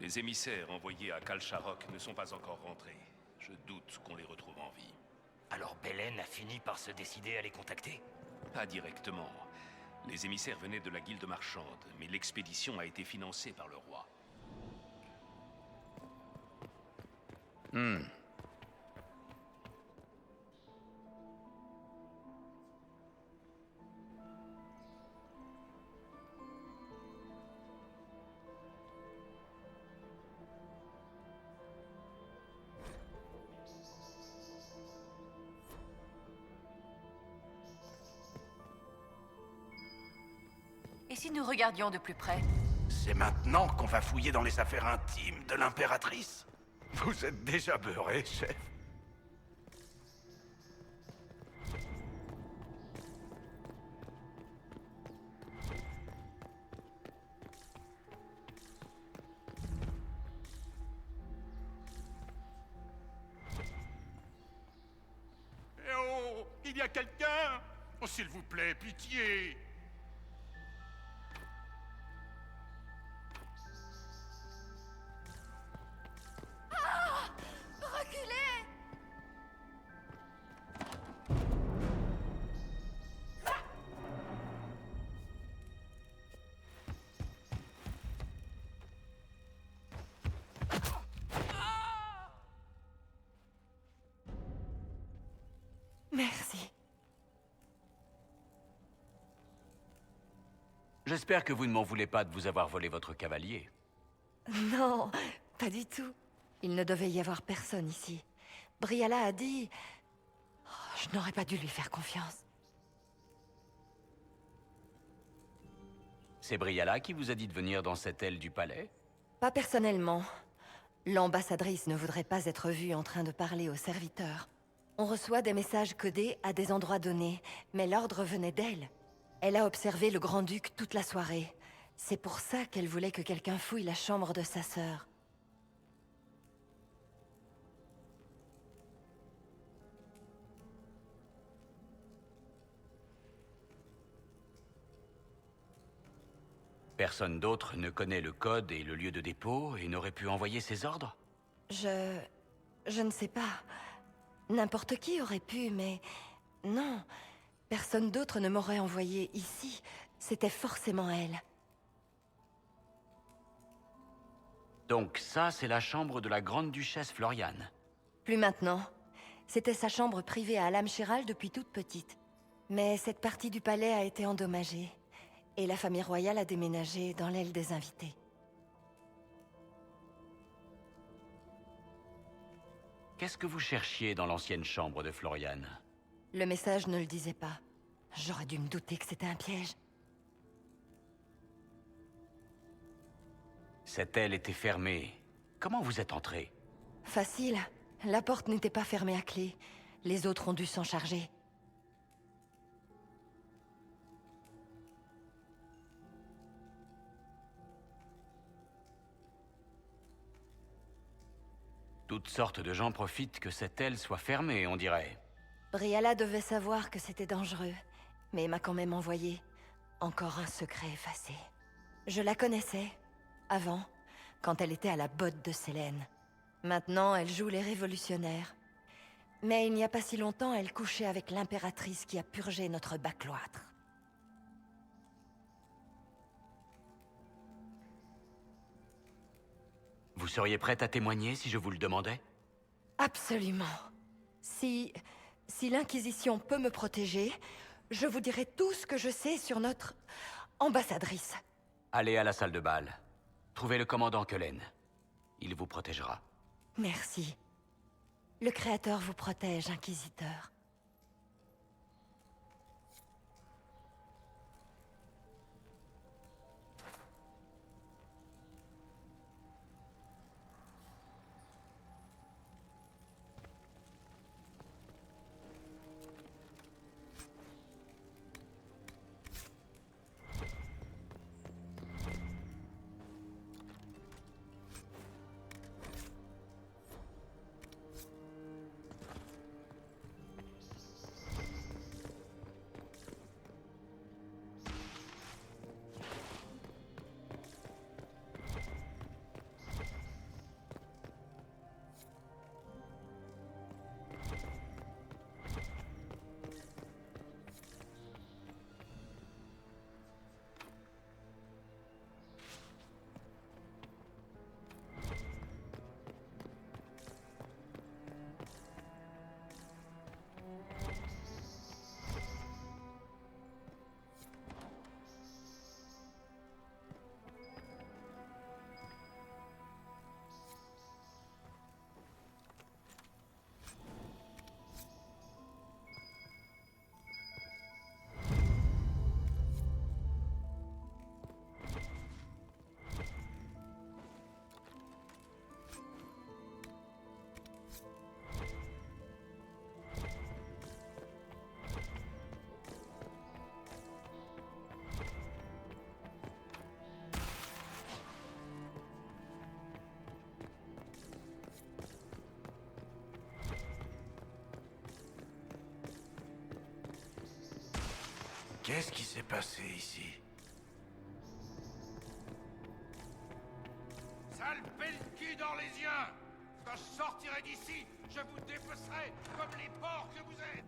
Les émissaires envoyés à Kalsharok ne sont pas encore rentrés. Je doute qu'on les retrouve en vie. Alors Belen a fini par se décider à les contacter? Pas directement. Les émissaires venaient de la guilde marchande, mais l'expédition a été financée par le roi. Et si nous regardions de plus près? C'est maintenant qu'on va fouiller dans les affaires intimes de l'impératrice? Vous êtes déjà beurré, chef. Eh oh! Il y a quelqu'un? Oh, s'il vous plaît, pitié! Reculez! Merci. J'espère que vous ne m'en voulez pas de vous avoir volé votre cavalier. Non, pas du tout. Il ne devait y avoir personne ici. Briala a dit... Oh, je n'aurais pas dû lui faire confiance. C'est Briala qui vous a dit de venir dans cette aile du palais? Pas personnellement. L'ambassadrice ne voudrait pas être vue en train de parler aux serviteurs. On reçoit des messages codés à des endroits donnés, mais l'ordre venait d'elle. Elle a observé le grand-duc toute la soirée. C'est pour ça qu'elle voulait que quelqu'un fouille la chambre de sa sœur. Personne d'autre ne connaît le code et le lieu de dépôt et n'aurait pu envoyer ses ordres? Je ne sais pas. N'importe qui aurait pu, mais... Non. Personne d'autre ne m'aurait envoyé ici. C'était forcément elle. Donc ça, c'est la chambre de la grande-duchesse Floriane. Plus maintenant. C'était sa chambre privée à Alamshiral depuis toute petite. Mais cette partie du palais a été endommagée. Et la famille royale a déménagé dans l'aile des invités. Qu'est-ce que vous cherchiez dans l'ancienne chambre de Floriane? Le message ne le disait pas. J'aurais dû me douter que c'était un piège. Cette aile était fermée. Comment vous êtes entré? Facile. La porte n'était pas fermée à clé. Les autres ont dû s'en charger. Toutes sortes de gens profitent que cette aile soit fermée, on dirait. Briala devait savoir que c'était dangereux, mais m'a quand même envoyé. Encore un secret effacé. Je la connaissais, avant, quand elle était à la botte de Sélène. Maintenant, elle joue les révolutionnaires. Mais il n'y a pas si longtemps, elle couchait avec l'impératrice qui a purgé notre bas cloître. Vous seriez prête à témoigner si je vous le demandais? Absolument. Si l'Inquisition peut me protéger, je vous dirai tout ce que je sais sur notre ambassadrice. Allez à la salle de bal. Trouvez le commandant Kellen. Il vous protégera. Merci. Le Créateur vous protège, Inquisiteur. Qu'est-ce qui s'est passé ici? Sale pelle-cul d'Orlésien! Quand je sortirai d'ici, je vous dépecerai comme les porcs que vous êtes!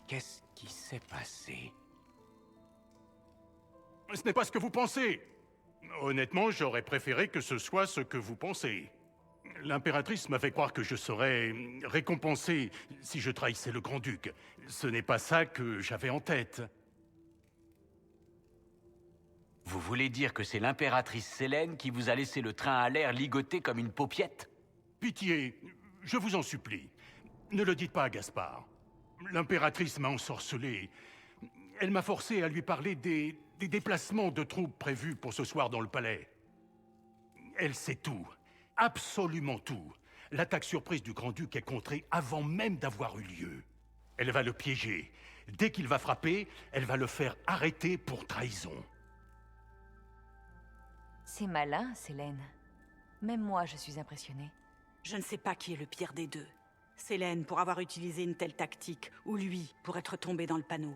Qu'est-ce qui s'est passé? Ce n'est pas ce que vous pensez. Honnêtement, j'aurais préféré que ce soit ce que vous pensez. L'impératrice m'a fait croire que je serais récompensé si je trahissais le grand-duc. Ce n'est pas ça que j'avais en tête. Vous voulez dire que c'est l'impératrice Sélène qui vous a laissé le train à l'air ligoté comme une paupiette? Pitié, je vous en supplie. Ne le dites pas à Gaspard. L'impératrice m'a ensorcelé. Elle m'a forcé à lui parler des déplacements de troupes prévus pour ce soir dans le palais. Elle sait tout. Absolument tout. L'attaque surprise du grand-duc est contrée avant même d'avoir eu lieu. Elle va le piéger. Dès qu'il va frapper, elle va le faire arrêter pour trahison. C'est malin, Sélène. Même moi, je suis impressionnée. Je ne sais pas qui est le pire des deux. Sélène pour avoir utilisé une telle tactique, ou lui pour être tombé dans le panneau.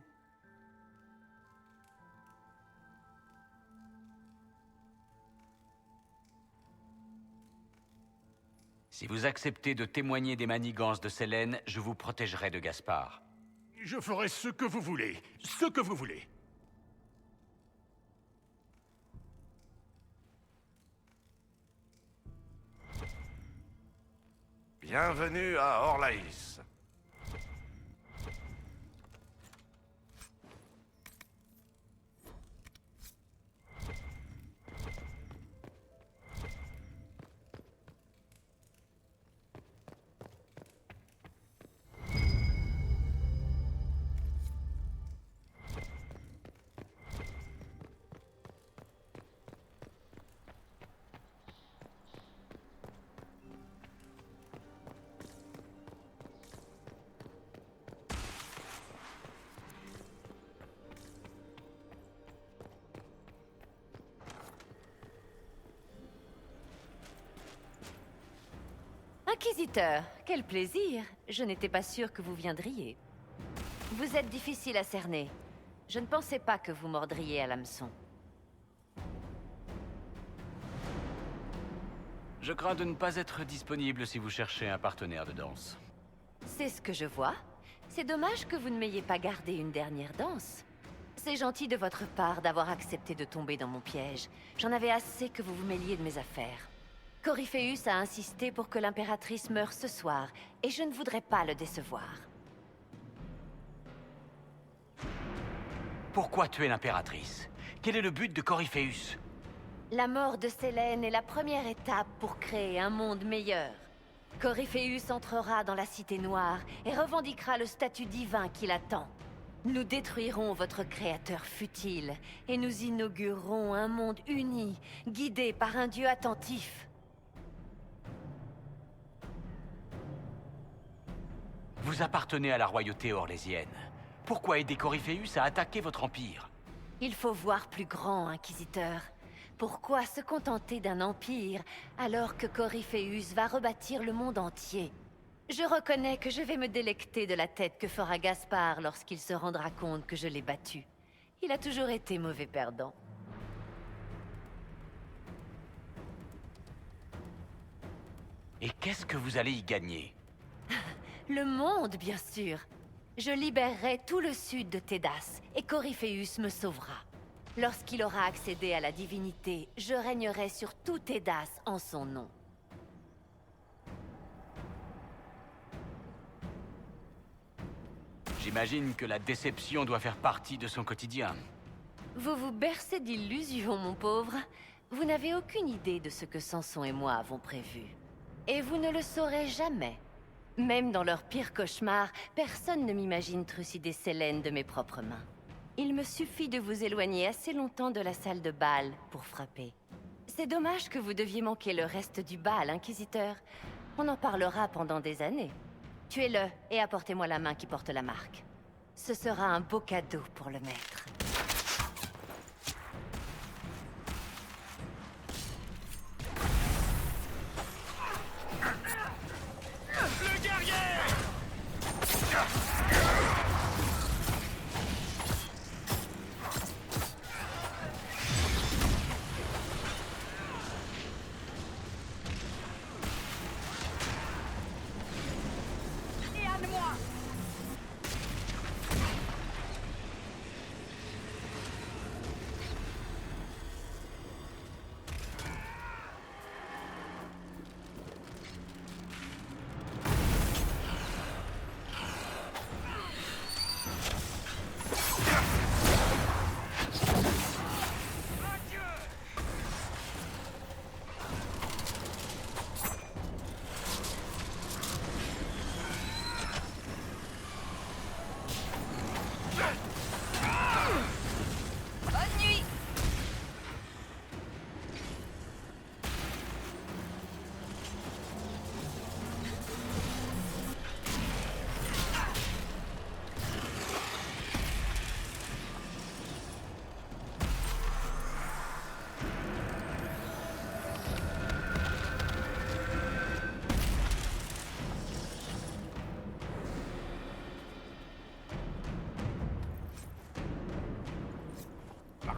Si vous acceptez de témoigner des manigances de Sélène, je vous protégerai de Gaspard. Je ferai ce que vous voulez. Ce que vous voulez. Bienvenue à Orlaïs. Inquisiteur, quel plaisir. Je n'étais pas sûre que vous viendriez. Vous êtes difficile à cerner. Je ne pensais pas que vous mordriez à l'hameçon. Je crains de ne pas être disponible si vous cherchez un partenaire de danse. C'est ce que je vois. C'est dommage que vous ne m'ayez pas gardé une dernière danse. C'est gentil de votre part d'avoir accepté de tomber dans mon piège. J'en avais assez que vous vous mêliez de mes affaires. Coryphéus a insisté pour que l'impératrice meure ce soir, et je ne voudrais pas le décevoir. Pourquoi tuer l'impératrice? Quel est le but de Coryphéus? La mort de Sélène est la première étape pour créer un monde meilleur. Coryphéus entrera dans la Cité Noire et revendiquera le statut divin qui l'attend. Nous détruirons votre créateur futile et nous inaugurerons un monde uni, guidé par un dieu attentif. Vous appartenez à la royauté orlésienne. Pourquoi aider Coryphéus à attaquer votre empire? Il faut voir plus grand, Inquisiteur. Pourquoi se contenter d'un empire alors que Coryphéus va rebâtir le monde entier? Je reconnais que je vais me délecter de la tête que fera Gaspard lorsqu'il se rendra compte que je l'ai battu. Il a toujours été mauvais perdant. Et qu'est-ce que vous allez y gagner? Le monde, bien sûr. Je libérerai tout le sud de Tédas, et Coryphéus me sauvera. Lorsqu'il aura accédé à la divinité, je régnerai sur tout Tédas en son nom. J'imagine que la déception doit faire partie de son quotidien. Vous vous bercez d'illusions, mon pauvre. Vous n'avez aucune idée de ce que Samson et moi avons prévu. Et vous ne le saurez jamais. Même dans leur pire cauchemar, personne ne m'imagine trucider Sélène de mes propres mains. Il me suffit de vous éloigner assez longtemps de la salle de bal pour frapper. C'est dommage que vous deviez manquer le reste du bal, Inquisiteur. On en parlera pendant des années. Tuez-le et apportez-moi la main qui porte la marque. Ce sera un beau cadeau pour le maître.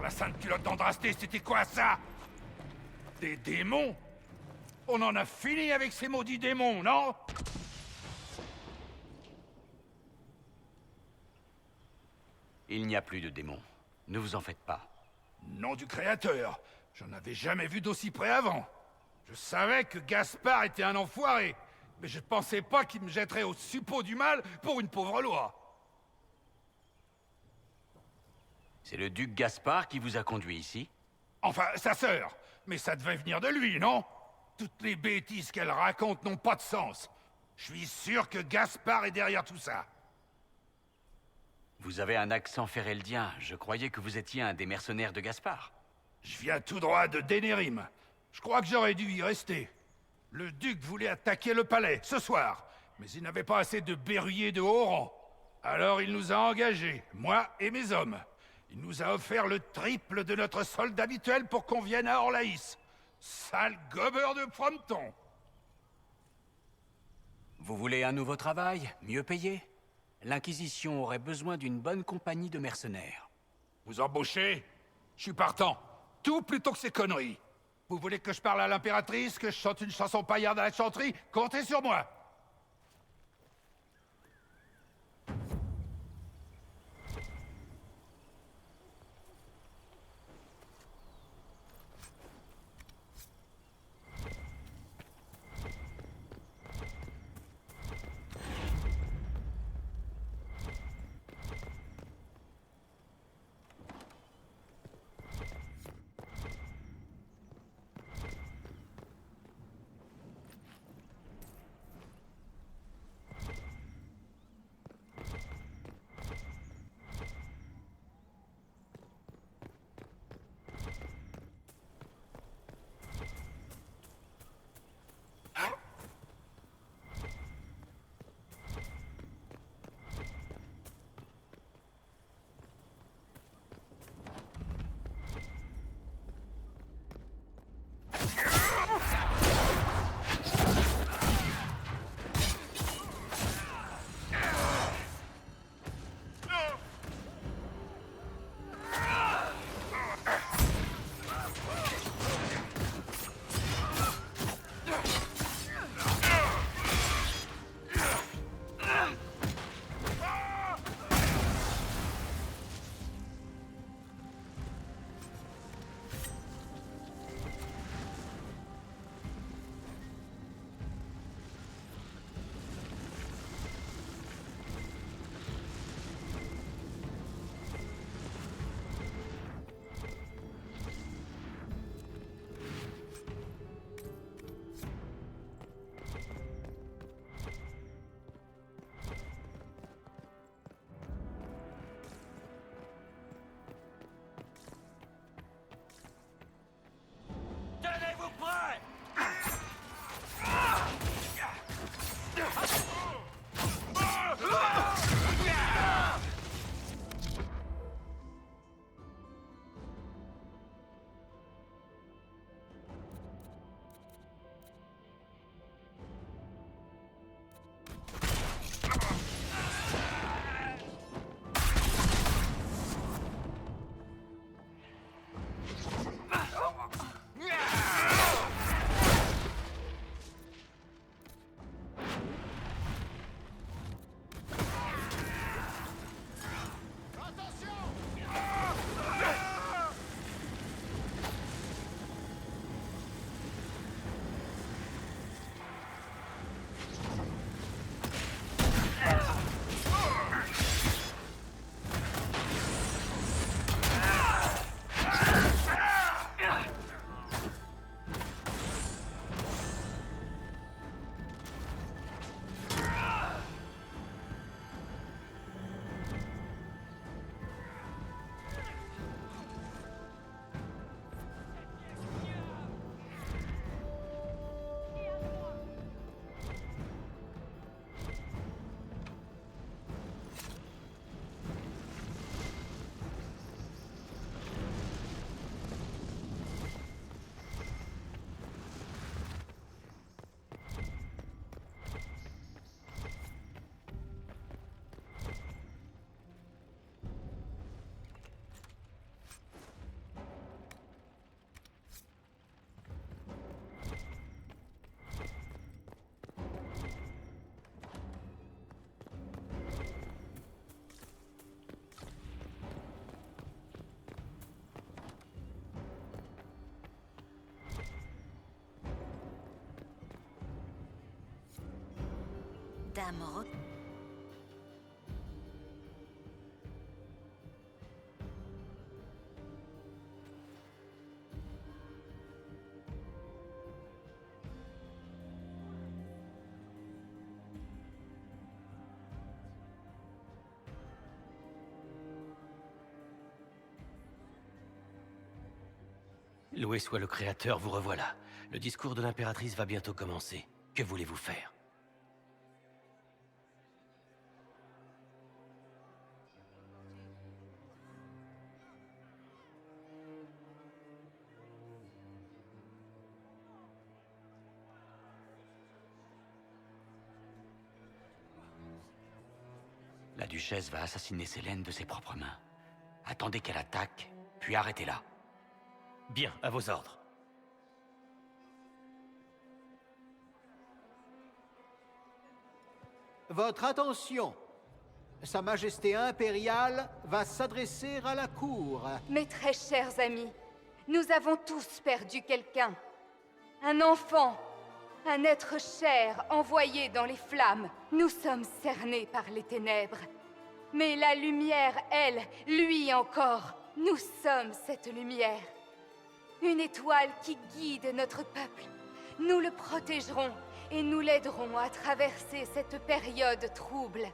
La sainte culotte d'Andrasté, c'était quoi ça? Des démons? On en a fini avec ces maudits démons, non? Il n'y a plus de démons. Ne vous en faites pas. Nom du créateur, j'en avais jamais vu d'aussi près avant. Je savais que Gaspard était un enfoiré, mais je ne pensais pas qu'il me jetterait au suppôt du mal pour une pauvre loi. C'est le duc Gaspard qui vous a conduit ici? Enfin, sa sœur. Mais ça devait venir de lui, non? Toutes les bêtises qu'elle raconte n'ont pas de sens. Je suis sûr que Gaspard est derrière tout ça. Vous avez un accent féreldien. Je croyais que vous étiez un des mercenaires de Gaspard. Je viens tout droit de Dénérim. Je crois que j'aurais dû y rester. Le duc voulait attaquer le palais, ce soir. Mais il n'avait pas assez de berruyers de haut rang. Alors il nous a engagés, moi et mes hommes. Il nous a offert le triple de notre solde habituel pour qu'on vienne à Orlaïs. Sale gobeur de Frometon! Vous voulez un nouveau travail, mieux payé? L'Inquisition aurait besoin d'une bonne compagnie de mercenaires. Vous embauchez? Je suis partant. Tout plutôt que ces conneries. Vous voulez que je parle à l'impératrice, que je chante une chanson paillarde à la chanterie? Comptez sur moi! Dame Loué soit le Créateur, vous revoilà. Le discours de l'impératrice va bientôt commencer. Que voulez-vous faire? La duchesse va assassiner Célène de ses propres mains. Attendez qu'elle attaque, puis arrêtez-la. Bien, à vos ordres. Votre attention. Sa Majesté impériale va s'adresser à la cour. Mes très chers amis, nous avons tous perdu quelqu'un. Un enfant, un être cher envoyé dans les flammes. Nous sommes cernés par les ténèbres. Mais la lumière, elle, lui encore, nous sommes cette lumière. Une étoile qui guide notre peuple. Nous le protégerons et nous l'aiderons à traverser cette période trouble.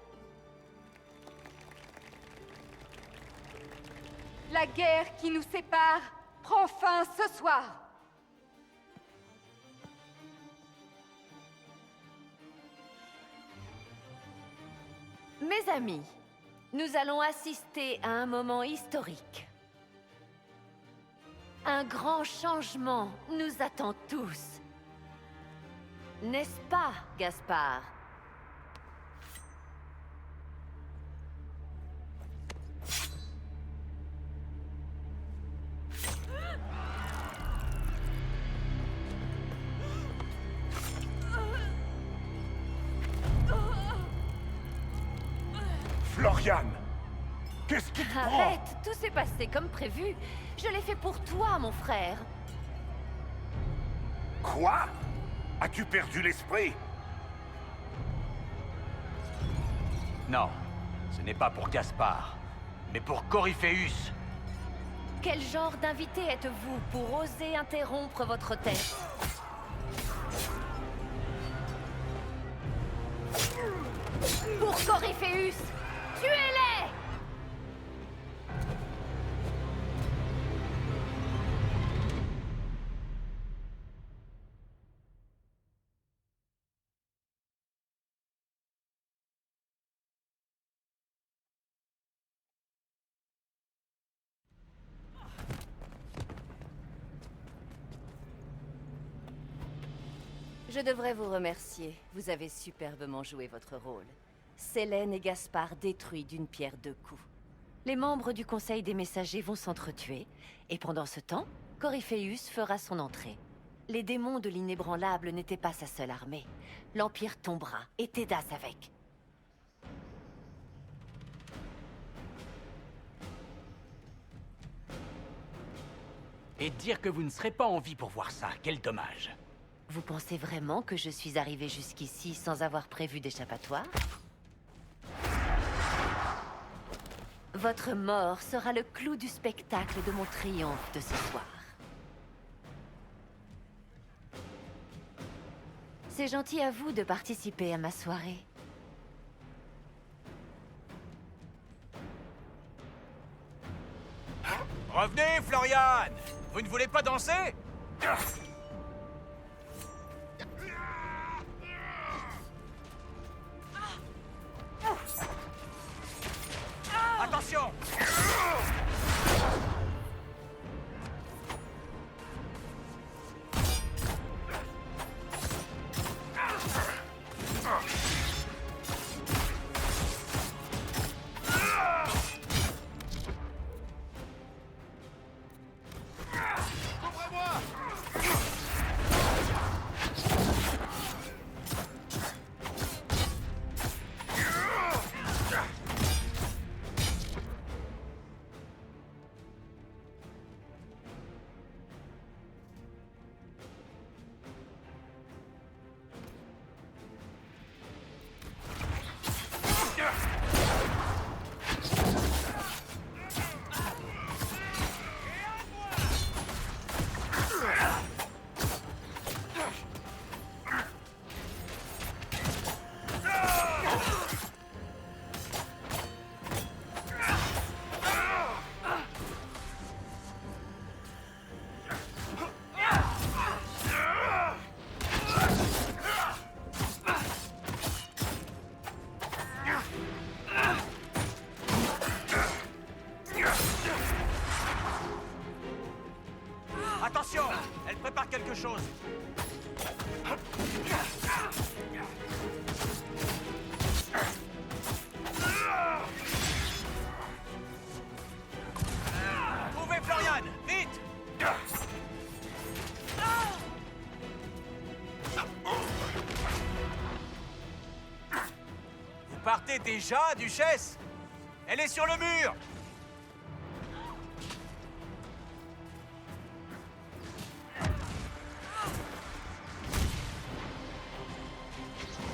La guerre qui nous sépare prend fin ce soir. Mes amis, nous allons assister à un moment historique. Un grand changement nous attend tous. N'est-ce pas, Gaspard? Florian! Qu'est-ce qui te prend? Arrête, tout s'est passé comme prévu. Je l'ai fait pour toi, mon frère. Quoi? As-tu perdu l'esprit? Non, ce n'est pas pour Gaspard, mais pour Coryphéus. Quel genre d'invité êtes-vous pour oser interrompre votre tête? Pour Coryphéus, tuez-les! Je devrais vous remercier. Vous avez superbement joué votre rôle. Célène et Gaspard détruits d'une pierre deux coups. Les membres du Conseil des Messagers vont s'entretuer, et pendant ce temps, Coryphéus fera son entrée. Les démons de l'inébranlable n'étaient pas sa seule armée. L'Empire tombera, et Tédas avec. Et dire que vous ne serez pas en vie pour voir ça, quel dommage. Vous pensez vraiment que je suis arrivé jusqu'ici sans avoir prévu d'échappatoire? Votre mort sera le clou du spectacle de mon triomphe de ce soir. C'est gentil à vous de participer à ma soirée. Revenez, Florian! Vous ne voulez pas danser? Attention! Attention! Elle prépare quelque chose! Trouvez Florian! Vite! Vous partez déjà, Duchesse? Elle est sur le mur!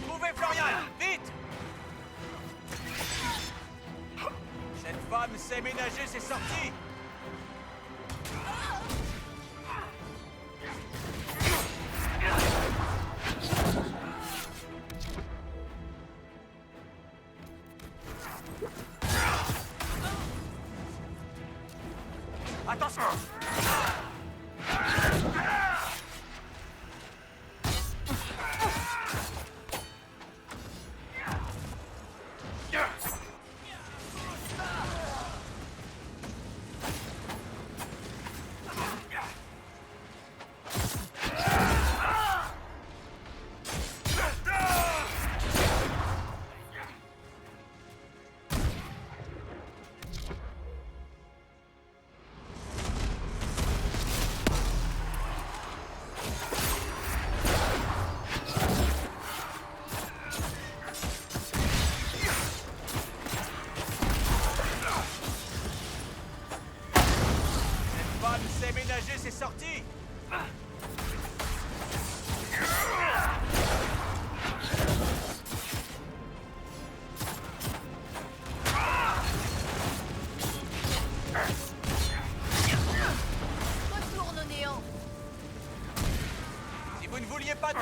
Trouvez Florian! Vite! Cette femme sait ménager ses sorties! Attention! C'est ménager ses sorties. Retourne au néant. Si vous ne vouliez pas de...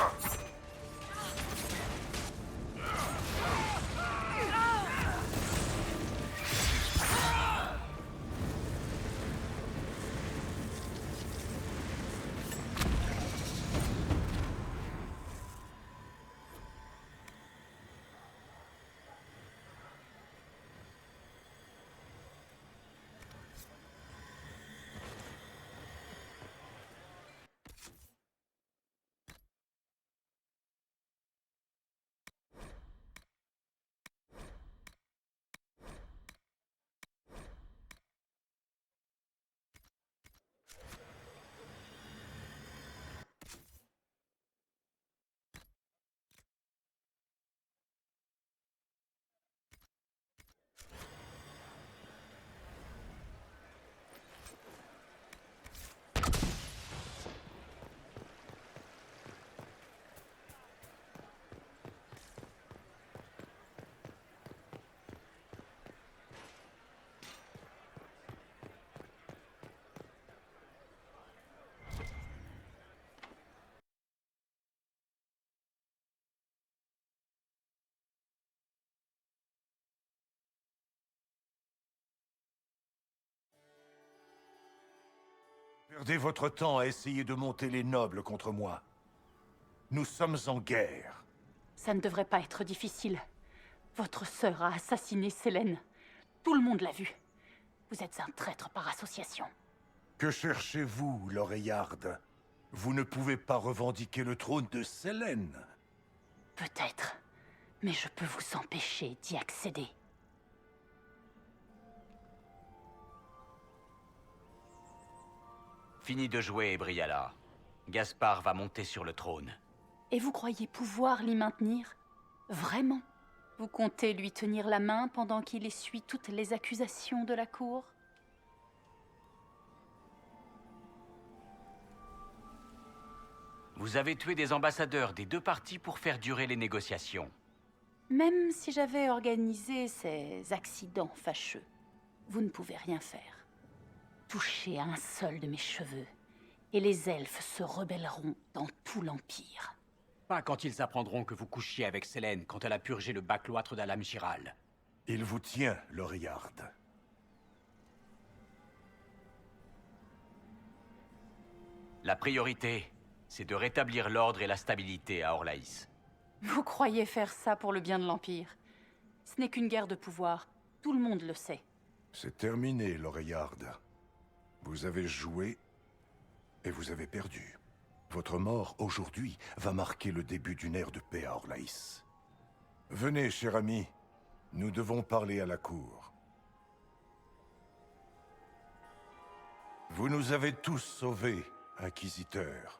Perdez votre temps à essayer de monter les nobles contre moi. Nous sommes en guerre. Ça ne devrait pas être difficile. Votre sœur a assassiné Sélène. Tout le monde l'a vu. Vous êtes un traître par association. Que cherchez-vous, l'oreillarde? Vous ne pouvez pas revendiquer le trône de Sélène. Peut-être. Mais je peux vous empêcher d'y accéder. Fini de jouer, Briala. Gaspard va monter sur le trône. Et vous croyez pouvoir l'y maintenir? Vraiment? Vous comptez lui tenir la main pendant qu'il essuie toutes les accusations de la cour? Vous avez tué des ambassadeurs des deux parties pour faire durer les négociations. Même si j'avais organisé ces accidents fâcheux, vous ne pouvez rien faire. Touchez à un seul de mes cheveux, et les elfes se rebelleront dans tout l'Empire. Pas quand ils apprendront que vous couchiez avec Sélène quand elle a purgé le bas cloître d'Alam Giral. Il vous tient, l'oreillarde. La priorité, c'est de rétablir l'ordre et la stabilité à Orlaïs. Vous croyez faire ça pour le bien de l'Empire? Ce n'est qu'une guerre de pouvoir. Tout le monde le sait. C'est terminé, l'oreillarde. Vous avez joué, Et vous avez perdu. Votre mort, aujourd'hui, va marquer le début d'une ère de paix à Orlaïs. Venez, cher ami. Nous devons parler à la cour. Vous nous avez tous sauvés, inquisiteurs.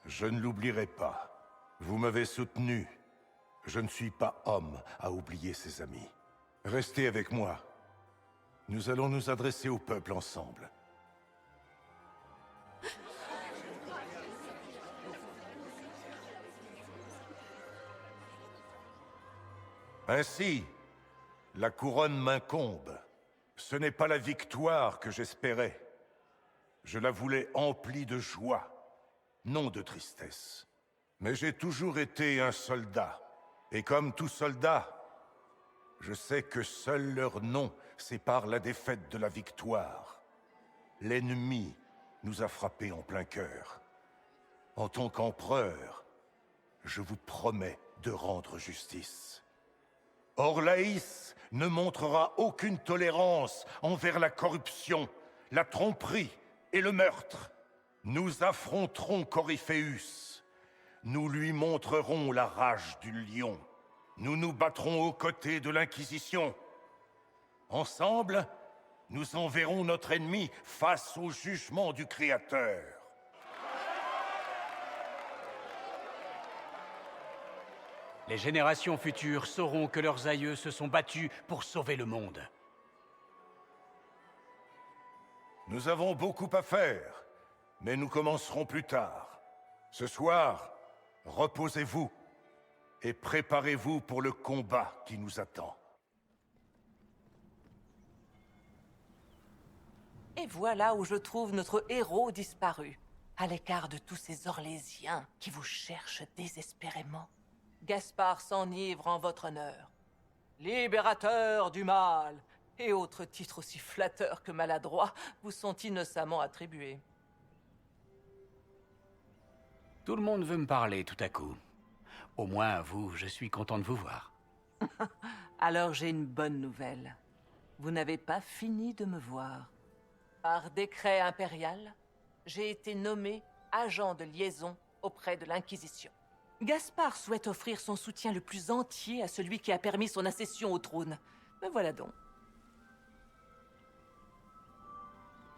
Je ne l'oublierai pas. Vous m'avez soutenu. Je ne suis pas homme à oublier ses amis. Restez avec moi. Nous allons nous adresser au peuple ensemble. Ainsi, la couronne m'incombe. Ce n'est pas la victoire que j'espérais. Je la voulais emplie de joie, non de tristesse. Mais j'ai toujours été un soldat. Et comme tout soldat, je sais que seul leur nom sépare la défaite de la victoire. L'ennemi nous a frappés en plein cœur. En tant qu'empereur, je vous promets de rendre justice. Orlaïs ne montrera aucune tolérance envers la corruption, la tromperie et le meurtre. Nous affronterons Coryphéus. Nous lui montrerons la rage du lion. Nous nous battrons aux côtés de l'Inquisition. Ensemble, nous enverrons notre ennemi face au jugement du Créateur. Les générations futures sauront que leurs aïeux se sont battus pour sauver le monde. Nous avons beaucoup à faire, mais nous commencerons plus tard. Ce soir, reposez-vous et préparez-vous pour le combat qui nous attend. Et voilà où je trouve notre héros disparu, à l'écart de tous ces Orlésiens qui vous cherchent désespérément. Gaspard s'enivre en votre honneur. Libérateur du mal, et autres titres aussi flatteurs que maladroits vous sont innocemment attribués. Tout le monde veut me parler tout à coup. Au moins, vous, je suis content de vous voir. Alors j'ai une bonne nouvelle. Vous n'avez pas fini de me voir. Par décret impérial, j'ai été nommé agent de liaison auprès de l'Inquisition. Gaspard souhaite offrir son soutien le plus entier à celui qui a permis son accession au trône. Me voilà donc.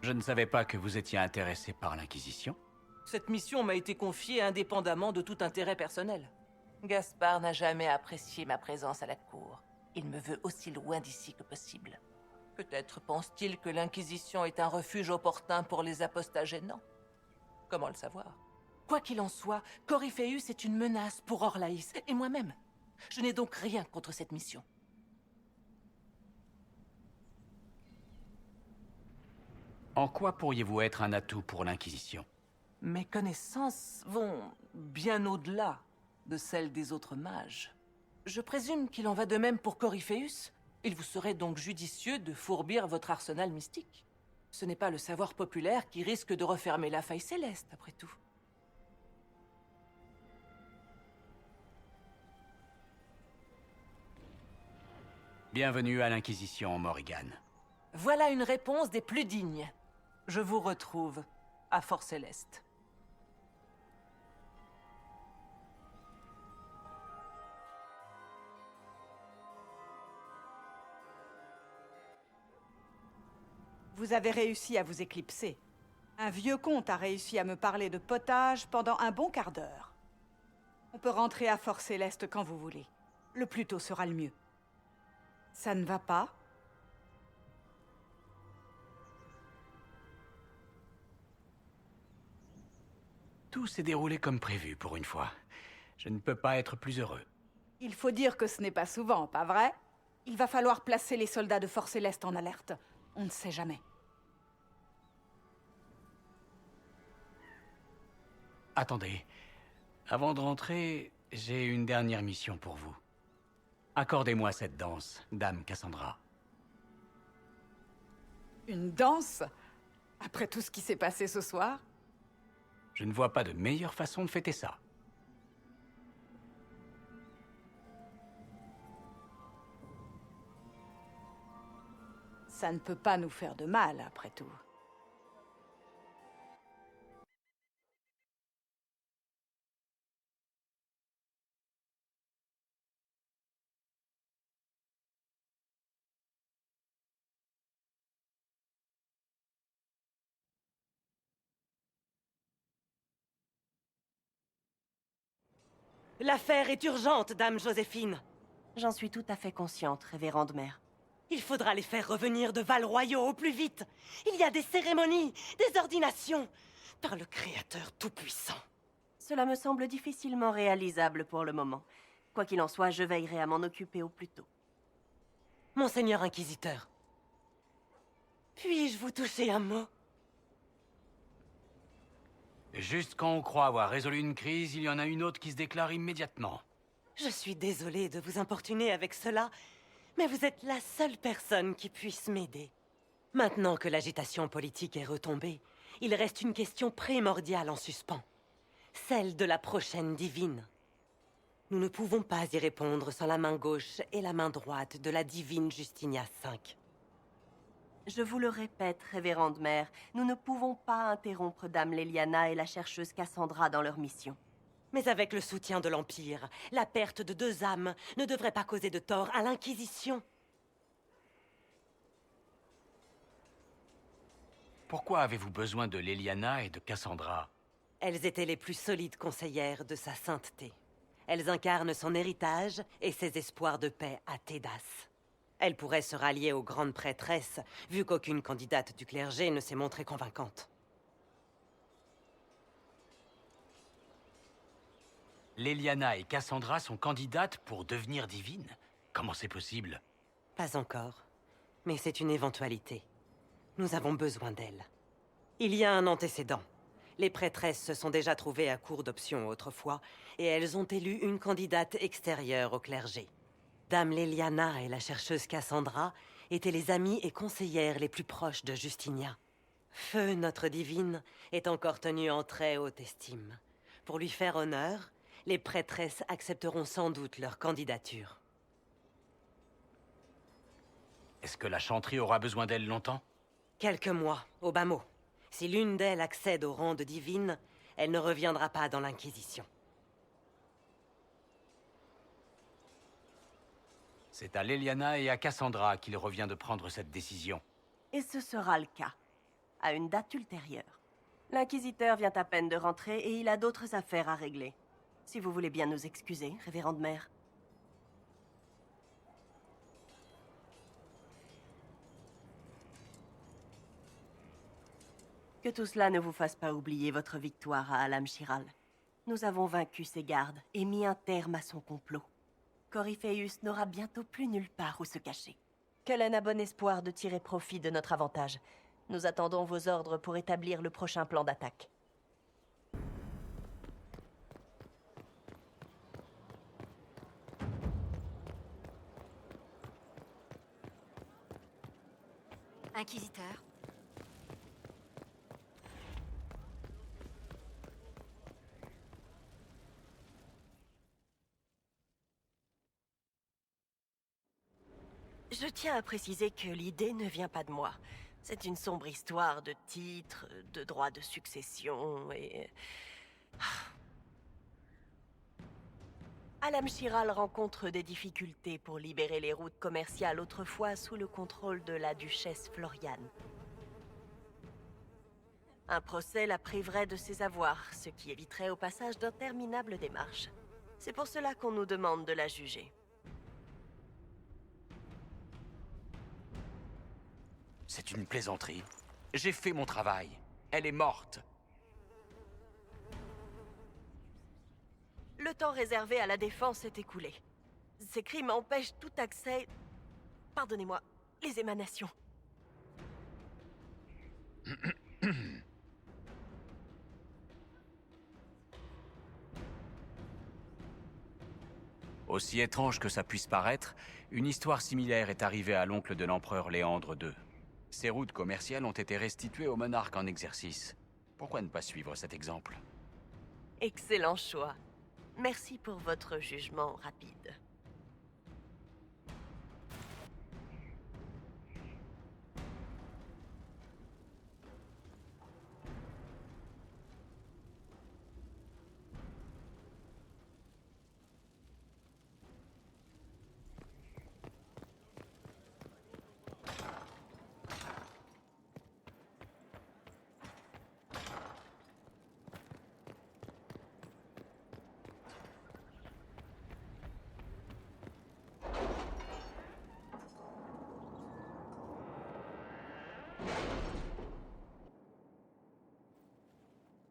Je ne savais pas que vous étiez intéressé par l'Inquisition. Cette mission m'a été confiée indépendamment de tout intérêt personnel. Gaspard n'a jamais apprécié ma présence à la cour. Il me veut aussi loin d'ici que possible. Peut-être pense-t-il que l'Inquisition est un refuge opportun pour les apostats gênants. Comment le savoir? Quoi qu'il en soit, Coryphéus est une menace pour Orlaïs et moi-même. Je n'ai donc rien contre cette mission. En quoi pourriez-vous être un atout pour l'Inquisition? Mes connaissances vont bien au-delà de celles des autres mages. Je présume qu'il en va de même pour Coryphéus. Il vous serait donc judicieux de fourbir votre arsenal mystique. Ce n'est pas le savoir populaire qui risque de refermer la faille céleste, après tout. Bienvenue à l'Inquisition, Morrigan. Voilà une réponse des plus dignes. Je vous retrouve à Fort Céleste. Vous avez réussi à vous éclipser. Un vieux comte a réussi à me parler de potage pendant un bon quart d'heure. On peut rentrer à Fort Céleste quand vous voulez. Le plus tôt sera le mieux. Ça ne va pas? Tout s'est déroulé comme prévu pour une fois. Je ne peux pas être plus heureux. Il faut dire que ce n'est pas souvent, pas vrai? Il va falloir placer les soldats de Fort Céleste en alerte. On ne sait jamais. Attendez. Avant de rentrer, j'ai une dernière mission pour vous. Accordez-moi cette danse, Dame Cassandra. Une danse? Après tout ce qui s'est passé ce soir? Je ne vois pas de meilleure façon de fêter ça. Ça ne peut pas nous faire de mal, après tout. L'affaire est urgente, Dame Joséphine. J'en suis tout à fait consciente, révérende mère. Il faudra les faire revenir de Val-Royaux au plus vite. Il y a des cérémonies, des ordinations, par le Créateur Tout-Puissant. Cela me semble difficilement réalisable pour le moment. Quoi qu'il en soit, je veillerai à m'en occuper au plus tôt. Monseigneur Inquisiteur, puis-je vous toucher un mot? Juste quand on croit avoir résolu une crise, il y en a une autre qui se déclare immédiatement. Je suis désolée de vous importuner avec cela, mais vous êtes la seule personne qui puisse m'aider. Maintenant que l'agitation politique est retombée, il reste une question primordiale en suspens. Celle de la prochaine divine. Nous ne pouvons pas y répondre sans la main gauche et la main droite de la divine Justinia V. Je vous le répète, révérende mère, nous ne pouvons pas interrompre Dame Leliana et la chercheuse Cassandra dans leur mission. Mais avec le soutien de l'Empire, la perte de 2 âmes ne devrait pas causer de tort à l'Inquisition. Pourquoi avez-vous besoin de Leliana et de Cassandra? Elles étaient les plus solides conseillères de sa sainteté. Elles incarnent son héritage et ses espoirs de paix à Tédas. Elles pourraient se rallier aux grandes prêtresses, vu qu'aucune candidate du clergé ne s'est montrée convaincante. Leliana et Cassandra sont candidates pour devenir divines? Comment c'est possible? Pas encore, mais c'est une éventualité. Nous avons besoin d'elles. Il y a un antécédent. Les prêtresses se sont déjà trouvées à court d'options autrefois, et elles ont élu une candidate extérieure au clergé. Dame Leliana et la chercheuse Cassandra étaient les amies et conseillères les plus proches de Justinia. Feu, notre divine, est encore tenue en très haute estime. Pour lui faire honneur, les prêtresses accepteront sans doute leur candidature. Est-ce que la chanterie aura besoin d'elle longtemps? Quelques mois, au bas mot. Si l'une d'elles accède au rang de divine, elle ne reviendra pas dans l'Inquisition. C'est à Leliana et à Cassandra qu'il revient de prendre cette décision. Et ce sera le cas, à une date ultérieure. L'inquisiteur vient à peine de rentrer et il a d'autres affaires à régler. Si vous voulez bien nous excuser, révérende mère. Que tout cela ne vous fasse pas oublier votre victoire à Alam-Shiral. Nous avons vaincu ses gardes et mis un terme à son complot. Corypheus n'aura bientôt plus nulle part où se cacher. Kellen a bon espoir de tirer profit de notre avantage. Nous attendons vos ordres pour établir le prochain plan d'attaque. Inquisiteur. Je tiens à préciser que l'idée ne vient pas de moi. C'est une sombre histoire de titres, de droits de succession et... Alam-Shiral rencontre des difficultés pour libérer les routes commerciales autrefois sous le contrôle de la duchesse Floriane. Un procès la priverait de ses avoirs, ce qui éviterait au passage d'interminables démarches. C'est pour cela qu'on nous demande de la juger. C'est une plaisanterie. J'ai fait mon travail. Elle est morte. Le temps réservé à la défense est écoulé. Ces crimes empêchent tout accès... Pardonnez-moi, les émanations. Aussi étrange que ça puisse paraître, une histoire similaire est arrivée à l'oncle de l'empereur Léandre II. Ces routes commerciales ont été restituées au monarque en exercice. Pourquoi ne pas suivre cet exemple? Excellent choix. Merci pour votre jugement rapide.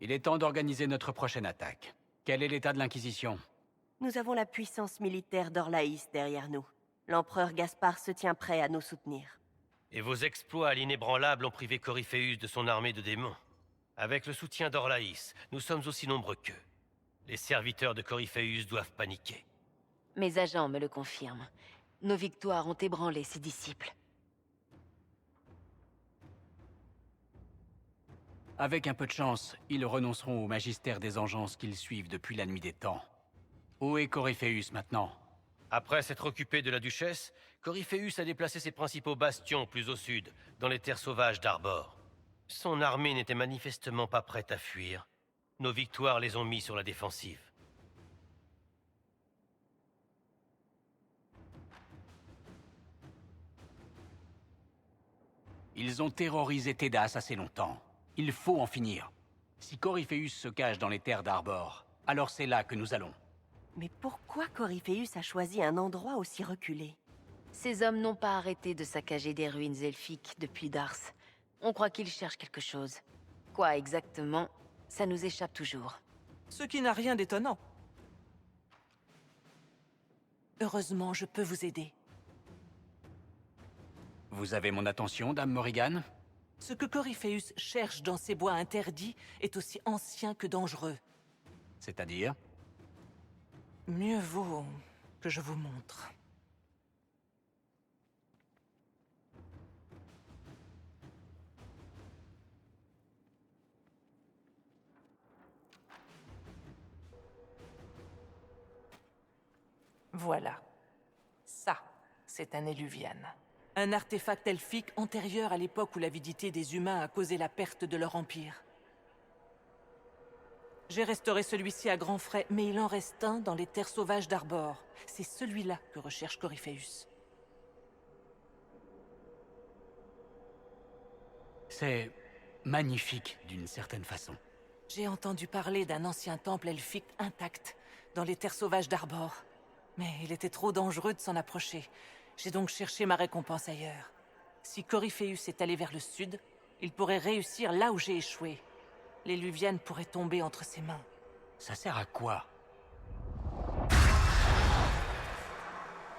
Il est temps d'organiser notre prochaine attaque. Quel est l'état de l'Inquisition? Nous avons la puissance militaire d'Orlaïs derrière nous. L'empereur Gaspard se tient prêt à nous soutenir. Et vos exploits à l'inébranlable ont privé Coryphéus de son armée de démons. Avec le soutien d'Orlaïs, nous sommes aussi nombreux qu'eux. Les serviteurs de Coryphéus doivent paniquer. Mes agents me le confirment. Nos victoires ont ébranlé ses disciples. Avec un peu de chance, ils renonceront au magistère des engences qu'ils suivent depuis la nuit des temps. Où est Coryphéus maintenant? Après s'être occupé de la duchesse, Coryphéus a déplacé ses principaux bastions plus au sud, dans les terres sauvages d'Arbor. Son armée n'était manifestement pas prête à fuir. Nos victoires les ont mis sur la défensive. Ils ont terrorisé Tédas assez longtemps. Il faut en finir. Si Coryphéus se cache dans les terres d'Arbor, alors c'est là que nous allons. Mais pourquoi Coryphéus a choisi un endroit aussi reculé? Ces hommes n'ont pas arrêté de saccager des ruines elfiques depuis Dars. On croit qu'ils cherchent quelque chose. Quoi exactement, ça nous échappe toujours. Ce qui n'a rien d'étonnant. Heureusement, je peux vous aider. Vous avez mon attention, Dame Morrigan? Ce que Coryphéus cherche dans ces bois interdits est aussi ancien que dangereux. C'est-à-dire? Mieux vaut que je vous montre. Voilà. Ça, c'est un éluvian. Un artefact elfique antérieur à l'époque où l'avidité des humains a causé la perte de leur empire. J'ai restauré celui-ci à grands frais, mais il en reste un dans les terres sauvages d'Arbor. C'est celui-là que recherche Coryphéus. C'est magnifique d'une certaine façon. J'ai entendu parler d'un ancien temple elfique intact dans les terres sauvages d'Arbor. Mais il était trop dangereux de s'en approcher. J'ai donc cherché ma récompense ailleurs. Si Coryphéus est allé vers le sud, il pourrait réussir là où j'ai échoué. L'éluvienne pourrait tomber entre ses mains. Ça sert à quoi?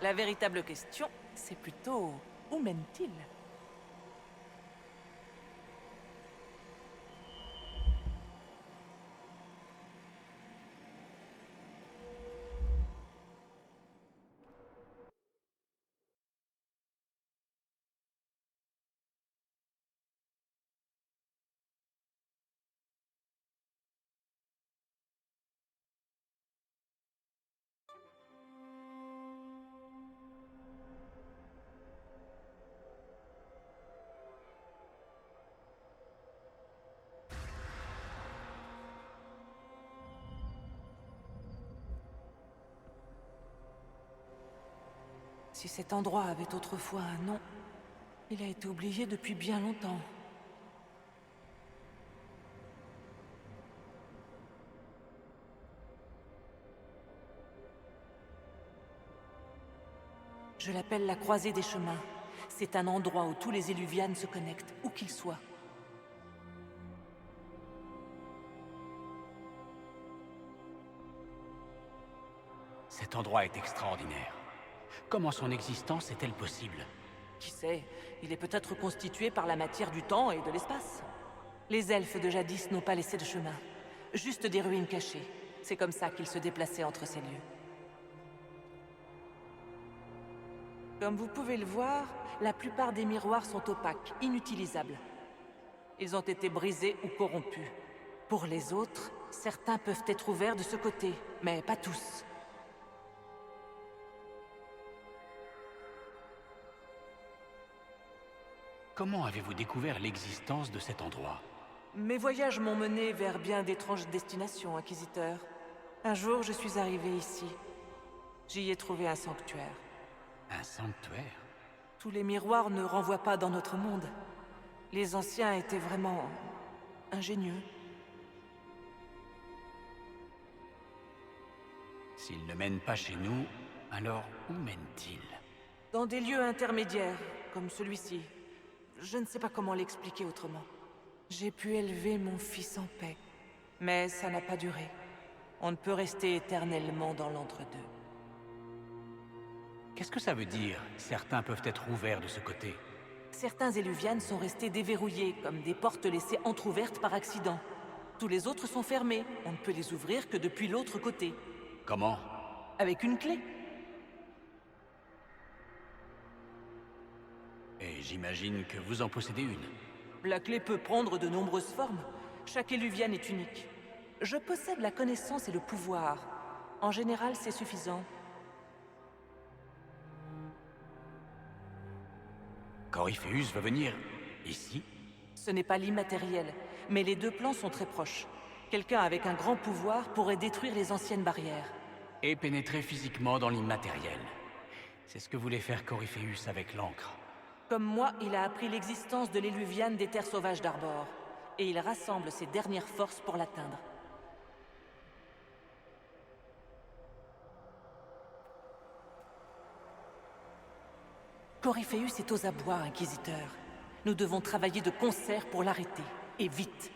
La véritable question, c'est plutôt... où mène-t-il? Si cet endroit avait autrefois un nom, il a été oublié depuis bien longtemps. Je l'appelle la croisée des chemins. C'est un endroit où tous les éluvianes se connectent, où qu'ils soient. Cet endroit est extraordinaire. Comment son existence est-elle possible? Qui sait, il est peut-être constitué par la matière du temps et de l'espace. Les elfes de jadis n'ont pas laissé de chemin. Juste des ruines cachées. C'est comme ça qu'ils se déplaçaient entre ces lieux. Comme vous pouvez le voir, la plupart des miroirs sont opaques, inutilisables. Ils ont été brisés ou corrompus. Pour les autres, certains peuvent être ouverts de ce côté, mais pas tous. Comment avez-vous découvert l'existence de cet endroit? Mes voyages m'ont mené vers bien d'étranges destinations, inquisiteur. Un jour, je suis arrivé ici. J'y ai trouvé un sanctuaire. Un sanctuaire? Tous les miroirs ne renvoient pas dans notre monde. Les anciens étaient vraiment... ingénieux. S'ils ne mènent pas chez nous, alors où mènent-ils? Dans des lieux intermédiaires, comme celui-ci. Je ne sais pas comment l'expliquer autrement. J'ai pu élever mon fils en paix. Mais ça n'a pas duré. On ne peut rester éternellement dans l'entre-deux. Qu'est-ce que ça veut dire? Certains peuvent être ouverts de ce côté. Certains Éluvianes sont restés déverrouillés, comme des portes laissées entr'ouvertes par accident. Tous les autres sont fermés. On ne peut les ouvrir que depuis l'autre côté. Comment? Avec une clé. Et j'imagine que vous en possédez une. La clé peut prendre de nombreuses formes. Chaque Éluviane est unique. Je possède la connaissance et le pouvoir. En général, c'est suffisant. Corypheus veut venir ici? Ce n'est pas l'immatériel, mais les deux plans sont très proches. Quelqu'un avec un grand pouvoir pourrait détruire les anciennes barrières. Et pénétrer physiquement dans l'immatériel. C'est ce que voulait faire Corypheus avec l'encre. Comme moi, il a appris l'existence de l'éluviane des terres sauvages d'Arbor. Et il rassemble ses dernières forces pour l'atteindre. Corypheus est aux abois, Inquisiteur. Nous devons travailler de concert pour l'arrêter. Et vite.